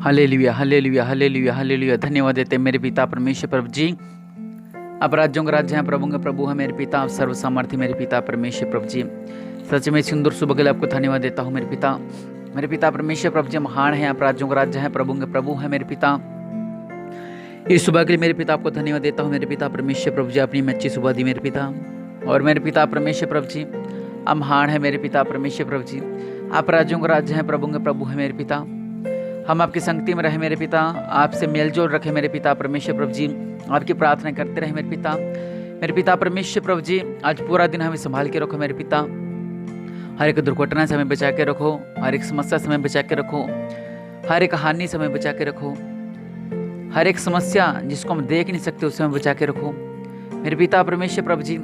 Hallelujah hallelujah hallelujah hallelujah. धन्यवाद देते हैं मेरे पिता परमेश्वर प्रभु जी। आप राज्यों का राज्य हैं, प्रभु का प्रभु है मेरे पिता। आप सर्व सामर्थ्य मेरे पिता परमेश्वर प्रभु जी। सच में सुंदर सुबह के लिए आपको धन्यवाद देता हूँ मेरे पिता। मेरे पिता परमेश्वर प्रभु जी महान है, आप राज्यों का राज्य है, प्रभु के प्रभु है मेरे पिता। इस सुबह के लिए मेरे पिता आपको धन्यवाद देता हूँ मेरे पिता परमेश्वर प्रभु जी। अपनी में अच्छी सुबह दी मेरे पिता। और मेरे पिता परमेश्वर प्रभु जी आप महान है मेरे पिता परमेश्वर प्रभु जी। आप राज्यों का राज्य है, प्रभु के प्रभु है मेरे पिता। हम आपकी संगति में रहे मेरे पिता, आपसे मेलजोल रखे मेरे पिता परमेश्वर प्रभु जी। आपकी प्रार्थना करते रहे मेरे पिता। मेरे पिता परमेश्वर प्रभु जी आज पूरा दिन हमें संभाल के रखो मेरे पिता। हर एक दुर्घटना से हमें बचा के रखो, हर एक समस्या से हमें बचा के रखो, हर एक हानि से हमें बचा के रखो, हर एक समस्या जिसको हम देख नहीं सकते उससे हमें बचा के रखो मेरे पिता परमेश्वर प्रभु जी।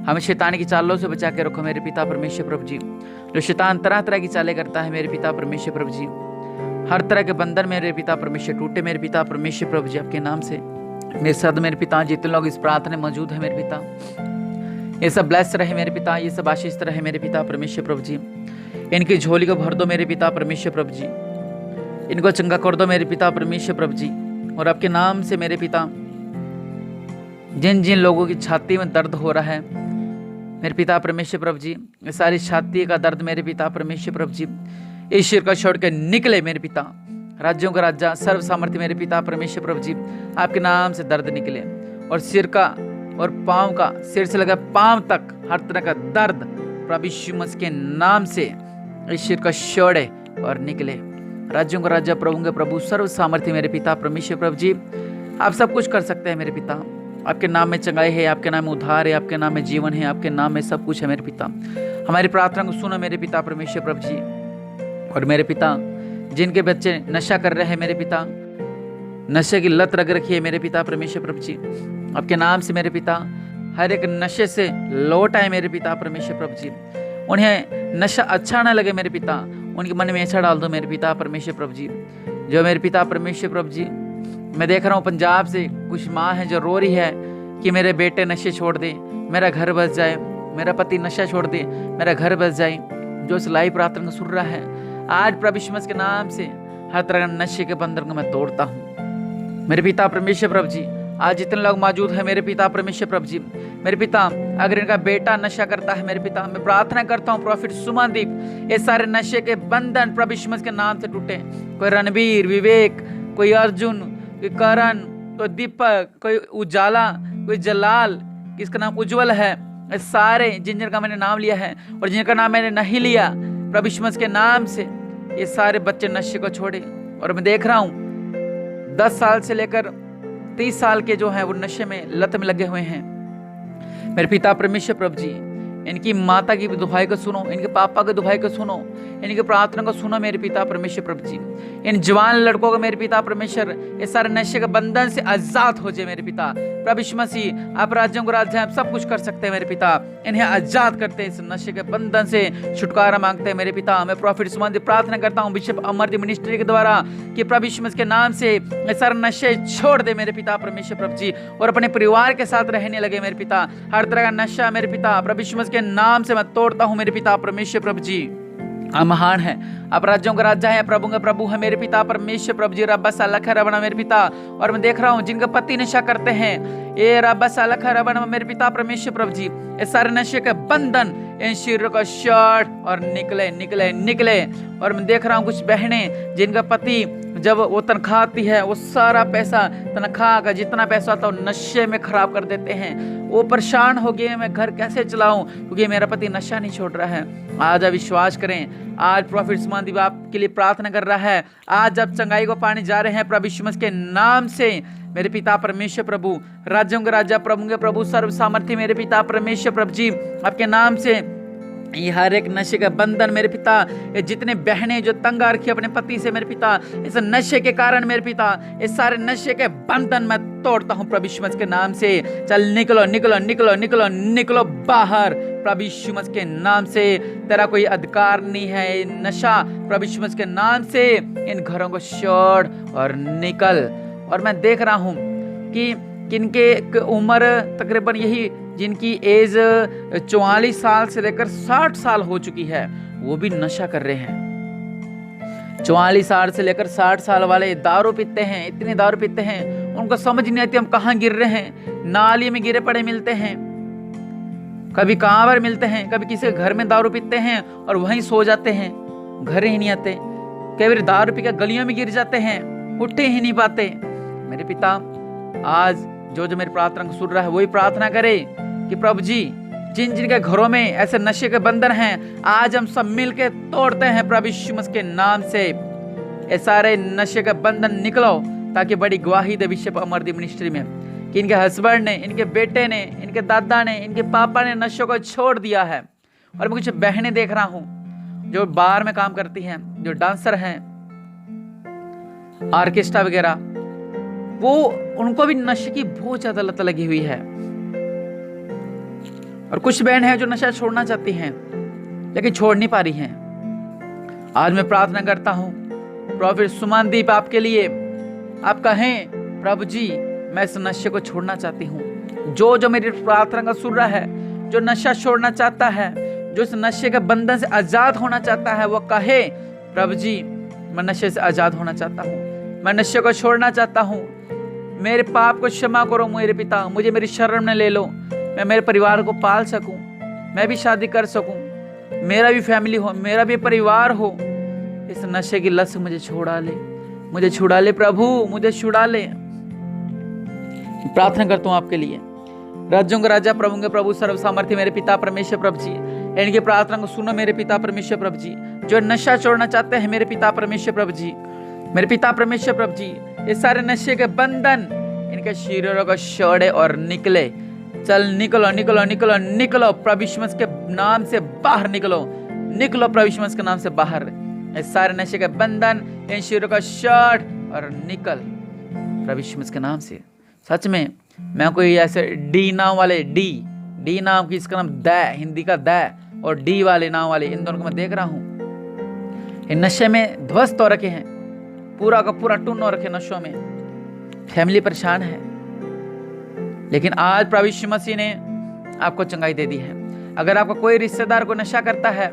हमें शैतान की चालों से बचा के रखो मेरे पिता परमेश्वर प्रभु जी। जो शैतान तरह तरह की चालें करता है मेरे पिता परमेश्वर प्रभु जी, हर तरह के बंधन मेरे पिता परमेश्वर टूटे मेरे पिता परमेश्वर प्रभु जी आपके नाम से। मेरे साथ मेरे पिता जितने लोग इस प्रार्थना में मौजूद है मेरे पिता, ये सब ब्लेस रहे मेरे पिता, ये सब आशीष रहे मेरे पिता परमेश्वर प्रभु जी। इनकी झोली को भर दो मेरे पिता परमेश्वर प्रभु जी, इनको चंगा कर दो मेरे पिता परमेश्वर प्रभु जी। और आपके नाम से मेरे पिता जिन जिन लोगों की छाती में दर्द हो रहा है मेरे पिता परमेश्वर प्रभु जी, सारी छाती का दर्द मेरे पिता परमेश्वर प्रभु जी इस सिर का छोड़ के निकले मेरे पिता। राज्यों का राजा सर्व सामर्थ्य मेरे पिता परमेश्वर प्रभु जी आपके नाम से दर्द निकले। और सिर का और पांव का, सिर से लगा पांव तक हर तरह का दर्द प्रभु यीशु मसीह के नाम से इस सिर का छोड़े और निकले। राज्यों का राजा प्रभु के प्रभु सर्व सामर्थ्य मेरे पिता परमेश्वर प्रभु जी, आप सब कुछ कर सकते हैं मेरे पिता। आपके नाम में चंगाई है, आपके नाम में उद्धार है, आपके नाम में जीवन है, आपके नाम में सब कुछ है मेरे पिता। हमारी प्रार्थना को सुनो मेरे पिता परमेश्वर प्रभु जी। और मेरे पिता जिनके बच्चे नशा कर रहे हैं मेरे पिता, नशे की लत लग रखी है मेरे पिता परमेश्वर प्रभु जी, आपके नाम से मेरे पिता हर एक नशे से लौट आए मेरे पिता परमेश्वर प्रभु जी। उन्हें नशा अच्छा ना लगे मेरे पिता, उनके मन में ऐसा डाल दो मेरे पिता परमेश्वर प्रभु जी। जो मेरे पिता परमेश्वर प्रभु जी, मैं देख रहा हूँ पंजाब से कुछ माँ है जो रो रही है कि मेरे बेटे नशे छोड़ दे, मेरा घर बस जाए, मेरा पति नशा छोड़ दे, मेरा घर बस जाए। जो इस लाइव प्रार्थना सुन रहा है आज प्रभु यीशु मसीह के नाम से हर तरह नशे के बंधन को मैं तोड़ता हूँ मेरे पिता परमेश्वर प्रभु जी। आज जितने लोग मौजूद हैं मेरे पिता परमेश्वर प्रभु जी, मेरे पिता अगर इनका बेटा नशा करता है मेरे पिता, मैं प्रार्थना करता हूँ प्रॉफिट सुमनदीप ये सारे नशे के बंधन प्रभु यीशु मसीह के नाम से टूटे। कोई रणबीर, विवेक, कोई अर्जुन, कोई करण, कोई दीपक, कोई उजाला, कोई जलाल, किसका नाम उज्जवल है, ये सारे जिन जिनका मैंने नाम लिया है और जिनका नाम मैंने नहीं लिया प्रभु यीशु मसीह के नाम से ये सारे बच्चे नशे को छोड़े। और मैं देख रहा हूँ 10 साल से लेकर 30 साल के जो हैं वो नशे में लत में लगे हुए हैं मेरे पिता परमेश्वर प्रभु जी। इनकी माता की भी दुहाई को सुनो, इनके पापा की दुहाई को सुनो, इनकी प्रार्थना को सुनो मेरे पिता परमेश्वर प्रभु जी। इन जवान लड़कों को मेरे पिता परमेश्वर ये सारे नशे के बंधन से आजाद हो जाए मेरे पिता प्रभु यीशु मसीह। आप राज्यों को राज्य आप सब कुछ कर सकते हैं मेरे पिता, इन्हें आजाद करते हैं, इस नशे के बंधन से छुटकारा मांगते हैं मेरे पिता। मैं प्रॉफिट सुमन प्रार्थना करता हूँ बिशप अमरदीप मिनिस्ट्री के द्वारा कि प्रभु यीशु मसीह के नाम से ये सारे नशे छोड़ दे मेरे पिता परमेश्वर प्रभु जी, और अपने परिवार के साथ रहने लगे मेरे पिता। हर तरह का नशा मेरे पिता प्रभु यीशु मसीह के नाम से मैं तोड़ता हूँ मेरे पिता परमेश्वर प्रभु जी। आप महान है, आप राज्यों का राजा है, प्रभु का प्रभु है मेरे पिता परमेश्वर प्रभु जी। रब्बा सालख रबना मेरे पिता। और मैं देख रहा हूँ जिनका पति नशा करते हैं ये रब्बा सालख रबना मेरे पिता परमेश्वर प्रभु जी, ये सारे नशे के बंधन इन शरीरों का शर्ट और निकले निकले निकले। और मैं देख रहा हूँ कुछ बहनें जिनका पति जब वो तनख्वाह आती है वो सारा पैसा तनख्वाह का जितना पैसा आता है नशे में खराब कर देते हैं। वो परेशान हो गए मैं घर कैसे चलाऊं क्योंकि मेरा पति नशा नहीं छोड़ रहा है। आज आप विश्वास करें, आज प्रॉफिट सुमनदीप आपके लिए प्रार्थना कर रहा है। आज आप चंगाई को पाने जा रहे हैं प्रभु यीशु मसीह के नाम से मेरे पिता परमेश्वर प्रभु। राज्यों के राजा प्रभु के प्रभु सर्व सामर्थ्य मेरे पिता परमेश्वर प्रभु जी आपके नाम से ये हर एक नशे का बंधन मेरे पिता, ये जितने बहनें जो तंग आ रखी अपने पति से मेरे पिता इस नशे के कारण मेरे पिता, इस सारे नशे के बंधन मैं तोड़ता हूँ प्रभु यीशु मसीह के नाम से। चल निकलो निकलो निकलो निकलो निकलो बाहर प्रभु यीशु मसीह के नाम से। तेरा कोई अधिकार नहीं है नशा प्रभु यीशु मसीह के नाम से। इन घरों को छोड़ और निकल। और मैं देख रहा हूँ कि किनके उम्र तकरीबन यही जिनकी एज 44 साल से लेकर 60 साल हो चुकी है वो भी नशा कर रहे हैं। 44 साल से लेकर 60 साल वाले दारू पीते हैं, इतनी दारू पीते हैं, उनको समझ नहीं आती हम कहाँ गिर रहे हैं। नाली में गिरे पड़े मिलते हैं, कभी कहाँ पर मिलते हैं, कभी किसी के घर में दारू पीते हैं और वहीं सो जाते हैं, घर ही नहीं आते। कई बार दारू पी के गलियों में गिर जाते हैं, उठे ही नहीं पाते। मेरे पिता आज जो मेरी प्रार्थना को सुन रहा है वही प्रार्थना करे कि प्रभु जी जिन जिन के घरों में ऐसे नशे के बंधन हैं, आज हम सब मिलके तोड़ते हैं प्रभु यीशु मसीह के नाम से। ये सारे नशे के बंधन निकलो, ताकि बड़ी गवाही दे विश्व अमरदीप मिनिस्ट्री में कि इनके हस्बैंड ने, इनके बेटे ने, इनके दादा ने, इनके पापा ने नशों को छोड़ दिया है। और मैं कुछ बहनें देख रहा हूँ जो बार में काम करती हैं, जो डांसर हैं, ऑर्केस्ट्रा वगैरह, वो उनको भी नशे की बहुत ज्यादा लत लगी हुई है। और कुछ बहन है जो नशा छोड़ना चाहती हैं लेकिन छोड़ नहीं पा रही हैं। आज मैं प्रार्थना करता हूं प्रोफेट सुमनदीप आपके लिए, आप कहें प्रभु जी मैं इस नशे को छोड़ना चाहती हूं। जो मेरी प्रार्थना का सुन रहा है, जो नशा छोड़ना चाहता है, जो इस नशे के बंधन से आजाद होना चाहता है, वो कहे प्रभु जी मैं नशे से आजाद होना चाहता हूँ, मैं नशे को छोड़ना चाहता हूँ, मेरे पाप को क्षमा करो मेरे पिता, मुझे मेरी शरण में ले लो, मैं मेरे परिवार को पाल सकूं, मैं भी शादी कर सकूं, मेरा भी फैमिली हो, मेरा भी परिवार हो। इस नशे की लत से मुझे छुड़ा ले, मुझे छुड़ा ले प्रभु, मुझे छुड़ा ले। प्रार्थना करता हूं आपके लिए। राज्यों का राजा, प्रभु के प्रभु, सर्व सामर्थ्य मेरे पिता परमेश्वर प्रभु जी, इनकी प्रार्थना को सुनो मेरे पिता परमेश्वर प्रभु जी। जो नशा छोड़ना चाहते हैं मेरे पिता परमेश्वर प्रभु जी, मेरे पिता परमेश्वर प्रभु जी, ये सारे नशे के बंधन इनके शरीरों को छोड़े और निकले। चल निकलो निकलो निकलो निकलो, प्रभु यीशु मसीह के नाम से बाहर निकलो, निकलो प्रभु यीशु मसीह के नाम से बाहर। इस सारे नशे के बंधन इन शरीरों का शर्ट और निकल प्रभु यीशु मसीह के नाम से। सच में मैं कोई ऐसे डी नाम वाले, डी नाम की, इसका नाम द, हिंदी का द, और डी वाले नाम वाले, इन दोनों को मैं देख रहा हूँ इन नशे में ध्वस्त हो रखे हैं, पूरा का पूरा टुन हो रखे नशों में, फैमिली परेशान है। लेकिन आज प्रभु यीशु मसीह ने आपको चंगाई दे दी है। अगर आपका कोई रिश्तेदार को नशा करता है,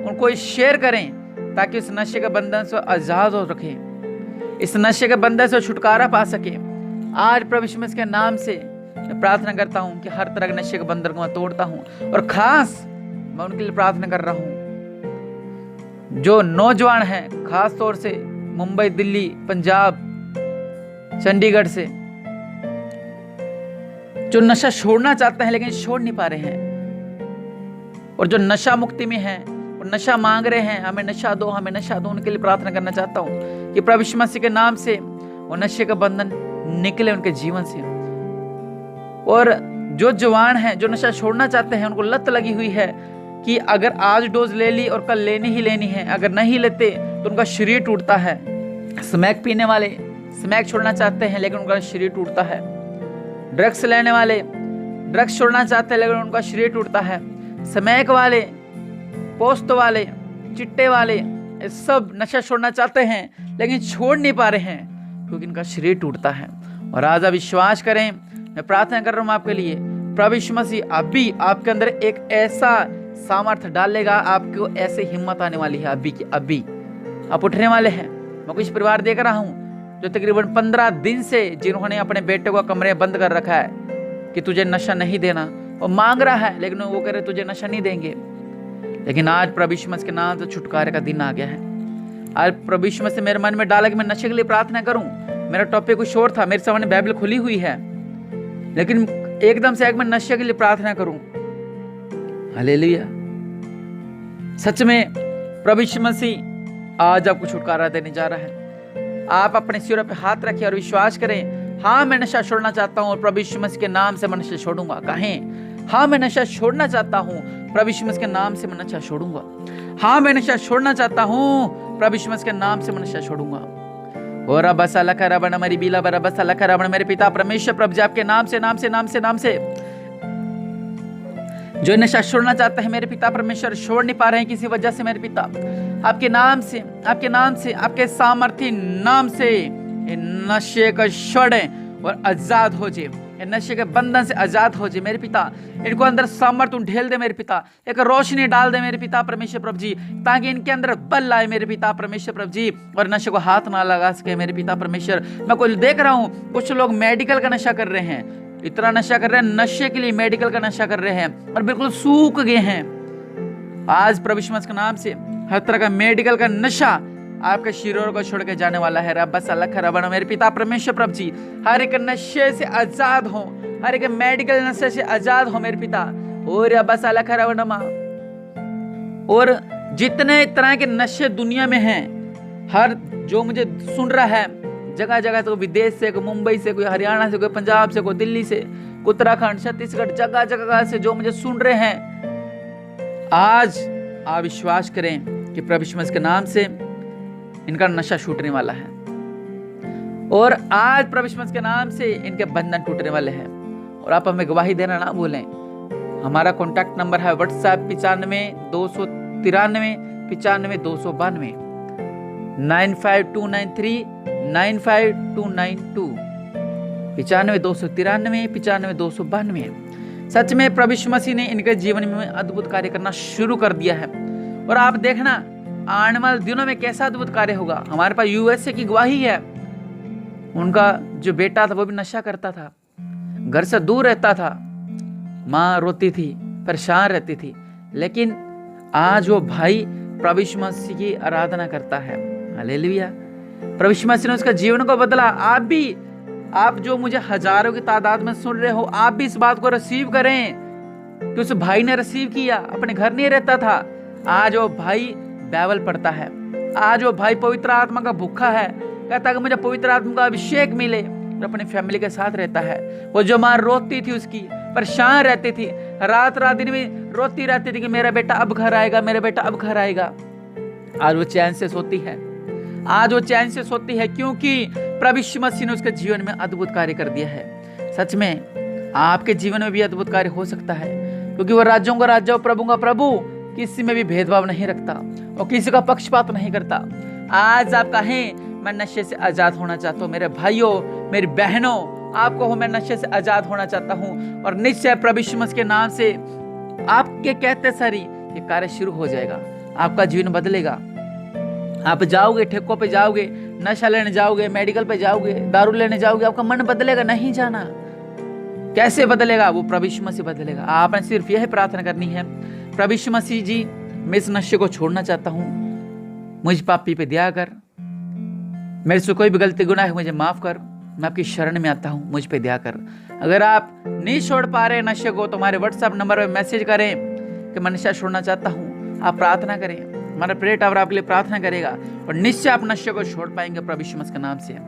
उनको शेयर करें ताकि इस नशे के बंधन से आजाद हो रखे, इस नशे के बंधन से छुटकारा पा सके। आज प्रभु यीशु मसीह के नाम से मैं प्रार्थना करता हूं कि हर तरह के नशे के बंधन को मैं तोड़ता हूं। और खास मैं उनके लिए प्रार्थना कर रहा हूं जो नौजवान हैं, खास तौर से मुंबई, दिल्ली, पंजाब, चंडीगढ़ से, जो नशा छोड़ना चाहते हैं लेकिन छोड़ नहीं पा रहे हैं, और जो नशा मुक्ति में हैं और नशा मांग रहे हैं, हमें नशा दो, हमें नशा दो, उनके लिए प्रार्थना करना चाहता हूं कि प्रभु यीशु मसीह के नाम से वो नशे का बंधन निकले उनके जीवन से। और जो जवान हैं, जो नशा छोड़ना चाहते हैं, उनको लत लगी हुई है कि अगर आज डोज ले ली और कल लेनी ही लेनी है, अगर नहीं लेते तो उनका शरीर टूटता है। स्मैक पीने वाले स्मैक छोड़ना चाहते हैं लेकिन उनका शरीर टूटता है। ड्रग्स लेने वाले ड्रग्स छोड़ना चाहते हैं लेकिन उनका शरीर टूटता है। स्मैक वाले, पोस्ट वाले, चिट्टे वाले, ये सब नशा छोड़ना चाहते हैं लेकिन छोड़ नहीं पा रहे हैं क्योंकि इनका शरीर टूटता है। और आज आप विश्वास करें, मैं प्रार्थना कर रहा हूँ आपके लिए, प्रभु यीशु मसीह अभी आपके अंदर एक ऐसा सामर्थ्य डालेगा, आपको ऐसे हिम्मत आने वाली है, अभी की अभी आप उठने वाले हैं। मैं कुछ परिवार देख रहा हूँ जो तकरीबन 15 दिन से जिन्होंने अपने बेटे को कमरे बंद कर रखा है कि तुझे नशा नहीं देना, वो मांग रहा है लेकिन वो कह रहे तुझे नशा नहीं देंगे। लेकिन आज प्रभु यीशु मसीह के नाम से छुटकारे का दिन आ गया है। आज प्रभु यीशु मसीह मेरे मन में डाला कि मैं नशे के लिए प्रार्थना करूं। मेरा टॉपिक कुछ और था, मेरे सामने बाइबल खुली हुई है, लेकिन एकदम से मैं नशे के लिए प्रार्थना करूं। हालेलुया। सच में प्रभु यीशु मसीह आज आपको छुटकारा देने जा रहा है। आप अपने सिरों पे हाथ रखें और विश्वास करें, हाँ मैं नशा छोड़ना चाहता हूँ और प्रभु यीशु मसीह के नाम से मैं नशा छोड़ूंगा। कहें, हाँ मैं नशा छोड़ना चाहता हूँ, प्रभु यीशु मसीह के नाम से मैं नशा छोड़ूंगा। हाँ मैं नशा छोड़ना चाहता हूँ, प्रभु यीशु मसीह के नाम से मैं नशा छोड़ूंगा। और बसा लखा रबण मरी बीला बरा बसा लखा रबण, मेरे पिता परमेश्वर प्रभु जी आपके नाम से नाम से नाम से नाम से जो नशा छोड़ना चाहते हैं मेरे पिता परमेश्वर, छोड़ नहीं पा रहे हैं किसी वजह से, मेरे पिता आपके नाम से, आपके नाम से, आपके सामर्थ्य नाम से नशे को छोड़ें और आजाद हो जाए। ये नशे के बंधन से आजाद हो जाए मेरे पिता। इनको अंदर सामर्थ्य ढेल दे मेरे पिता, एक रोशनी डाल दे मेरे पिता परमेश्वर प्रभु जी, ताकि इनके अंदर बल आए मेरे पिता परमेश्वर प्रभु जी, और नशे को हाथ ना लगा सके मेरे पिता परमेश्वर। मैं कोई देख रहा हूँ कुछ लोग मेडिकल का नशा कर रहे हैं, इतना नशा कर रहे हैं, नशे के लिए मेडिकल का नशा कर रहे हैं और बिल्कुल सूख गए हैं। आज प्रभु यीशु मसीह के नाम से हर तरह का मेडिकल का नशा आपके शरीरों को छोड़ के जाने वाला है। रब्बा सलख रबना मेरे पिता परमेश्वर प्रभु जी, हर एक नशे से आजाद हो, हर एक मेडिकल नशे से आजाद हो मेरे पिता। और रब्बा सलख रबना, और जितने तरह के नशे दुनिया में हैं, हर जो मुझे सुन रहा है जगह जगह से, कोई विदेश से, कोई मुंबई से, कोई हरियाणा से, कोई पंजाब से, कोई दिल्ली से, उत्तराखंड, छत्तीसगढ़, जगह जगह से जो मुझे सुन रहे हैं, आज आप विश्वास करें कि प्रभु यीशु मसीह के नाम से इनका नशा छूटने वाला है, और आज प्रभु यीशु मसीह के नाम से इनके बंधन टूटने वाले हैं। और आप हमें गवाही देना ना भूलें। हमारा कॉन्टैक्ट नंबर है व्हाट्सएप 95 293 95 292 95293 95292 95 293 95 292। सच में प्रभु यीशु मसीह ने इनके जीवन में अद्भुत कार्य करना शुरू कर दिया है, और आप देखना आने वाले दिनों में कैसा अद्भुत कार्य होगा। हमारे पास यूएसए की गवाही है, उनका जो बेटा था वो भी नशा करता था, घर से दूर रहता था, माँ रोती थी, परेशान रहती थी, लेकिन आज वो भाई प्रभु यीशु मसीह की आराधना करता है। हालेलुया। प्रभु यीशु मसीह ने उसका जीवन को बदला। आप भी, आप जो मुझे हजारों की तादाद में सुन रहे हो, आप भी इस बात को रिसीव करें कि उस भाई ने रिसीव किया। अपने घर नहीं रहता था, आज वो भाई बाइबल पढ़ता है, आज वो भाई पवित्र आत्मा का भूखा है, कहता कि मुझे पवित्र आत्मा का अभिषेक मिले, और अपनी फैमिली के साथ रहता है। वो जो माँ रोती थी, उसकी परेशान रहती थी, रात रात दिन में रोती रहती थी कि मेरा बेटा अब घर आएगा, मेरा बेटा अब घर आएगा, आज वो चैन से सोती है। आज वो चैन से सोती है क्योंकि प्रभु यीशु मसीह ने उसके जीवन में अद्भुत कार्य कर दिया है। सच में आपके जीवन में भी अद्भुत कार्य हो सकता है, क्योंकि वो राज्यों का राजा, प्रभु का प्रभु, किसी में भी भेदभाव नहीं रखता और किसी का पक्षपात नहीं करता। आज आप कहें मैं नशे से आजाद होना चाहता हूँ, मेरे भाइयों, मेरी बहनों, आपको हो मैं नशे से आजाद होना चाहता हूँ, और निश्चय प्रभु यीशु मसीह के नाम से आपके कहते सारी ये कार्य शुरू हो जाएगा। आपका जीवन बदलेगा। आप जाओगे, ठेकों पे जाओगे, नशा लेने जाओगे, मेडिकल पे जाओगे, दारू लेने जाओगे, आपका मन बदलेगा नहीं जाना। कैसे बदलेगा? वो प्रभु यीशु मसीह बदलेगा। आपने सिर्फ यह प्रार्थना करनी है, प्रभु यीशु मसीह जी, मैं इस नशे को छोड़ना चाहता हूँ, मुझ पापी पे दया कर, मेरे से कोई भी गलती गुनाह है मुझे माफ कर, मैं आपकी शरण में आता हूँ, मुझ पे दया कर। अगर आप नहीं छोड़ पा रहे नशे को तो हमारे व्हाट्सएप नंबर पर मैसेज करें कि मैं नशा छोड़ना चाहता हूँ। आप प्रार्थना करें, हमारा प्रेयर टावर आपके लिए प्रार्थना करेगा, और निश्चय आप नशे को छोड़ पाएंगे प्रभु यीशु मसीह के नाम से।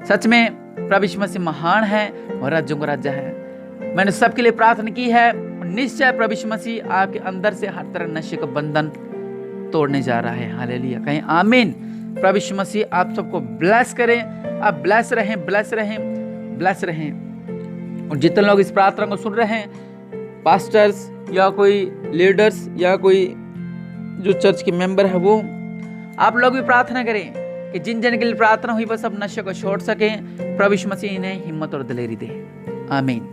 सच में प्रभु यीशु मसीह महान है और राज्यों का राजा है। मैंने सबके लिए प्रार्थना की है, और निश्चय प्रभु यीशु मसीह आपके अंदर से हर तरह नशे का बंधन तोड़ने जा रहा है। हालेलुया, कहें आमीन। प्रभु यीशु मसीह आप सबको ब्लेस करें, आप ब्लेस रहें, ब्लेस रहें, ब्लेस रहें। और जितने लोग इस प्रार्थना को सुन रहे हैं, पास्टर्स या कोई लीडर्स या कोई जो चर्च के मेंबर है, वो आप लोग भी प्रार्थना करें कि जिन जन के लिए प्रार्थना हुई वो सब नशे को छोड़ सकें। प्रभु यीशु मसीह इन्हें हिम्मत और दिलेरी दे। आमीन।